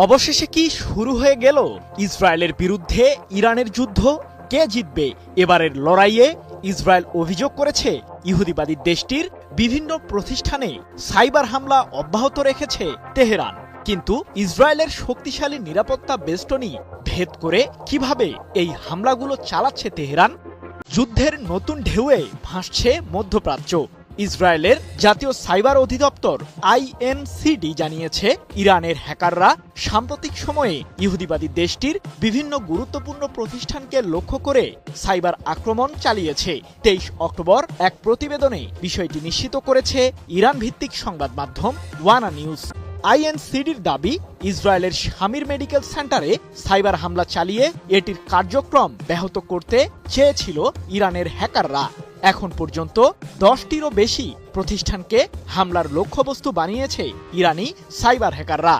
অবশেষে কি শুরু হয়ে গেল ইসরায়েলের বিরুদ্ধে ইরানের যুদ্ধ? কে জিতবে এবারের লড়াইয়ে? ইসরায়েল অভিযোগ করেছে ইহুদিবাদী দেশটির বিভিন্ন প্রতিষ্ঠানে সাইবার হামলা অব্যাহত রেখেছে তেহরান। কিন্তু ইসরায়েলের শক্তিশালী নিরাপত্তা বেষ্টনী ভেদ করে কিভাবে এই হামলাগুলো চালাচ্ছে তেহরান? যুদ্ধের নতুন ঢেউয়ে ভাসছে মধ্যপ্রাচ্য। ইসরায়েলের জাতীয় সাইবার অধিদপ্তর আইএনসিডি জানিয়েছে, ইরানের হ্যাকাররা সাম্প্রতিক সময়ে ইহুদিবাদী দেশটির বিভিন্ন গুরুত্বপূর্ণ প্রতিষ্ঠানকে লক্ষ্য করে সাইবার আক্রমণ চালিয়েছে। 23 অক্টোবর এক প্রতিবেদনে বিষয়টি নিশ্চিত করেছে ইরান ভিত্তিক সংবাদ মাধ্যম ওয়ানা নিউজ। আইএনসিডির দাবি, ইসরায়েলের শামির মেডিকেল সেন্টারে সাইবার হামলা চালিয়ে এটির কার্যক্রম ব্যাহত করতে চেয়েছিল ইরানের হ্যাকাররা। এখন পর্যন্ত 10টিরও বেশি প্রতিষ্ঠানকে হামলার লক্ষ্যবস্তু বানিয়েছে ইরানি সাইবার হ্যাকাররা।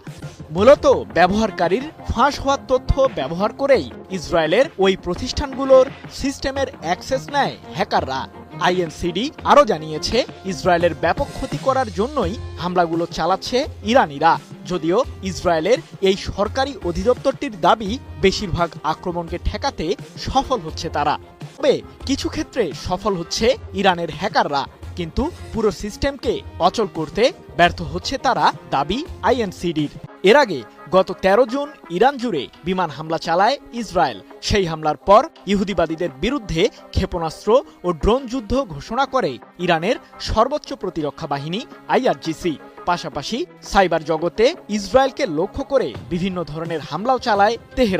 মূলত ব্যবহারকারীর ফাঁস হওয়ার তথ্য ব্যবহার করেই ইসরায়েলের ওই প্রতিষ্ঠানগুলোর সিস্টেমের অ্যাক্সেস নেয় হ্যাকাররা। আইএনসিডি আরও জানিয়েছে, ইসরায়েলের ব্যাপক ক্ষতি করার জন্যই হামলাগুলো চালাচ্ছে ইরানিরা। যদিও ইসরায়েলের এই সরকারি অধিদপ্তরটির দাবি, বেশিরভাগ আক্রমণকে ঠেকাতে সফল হচ্ছে তারা। তবে কিছু ক্ষেত্রে সফল হচ্ছে ইরানের হ্যাকাররা, কিন্তু পুরো সিস্টেমকে অচল করতে ব্যর্থ হচ্ছে তারা, দাবি আইএনসিডির। এর আগে গত 13 জুন ইরান জুড়ে বিমান হামলা চালায় ইসরায়েল। সেই হামলার পর ইহুদিবাদীদের বিরুদ্ধে ক্ষেপণাস্ত্র ও ড্রোন যুদ্ধ ঘোষণা করে ইরানের সর্বোচ্চ প্রতিরক্ষা বাহিনী আইআরজিসি। পাশাপাশি সাইবার জগতে ইসরায়েলকে লক্ষ্য করে বিভিন্ন ধরনের হামলাও চালায় তেহরান।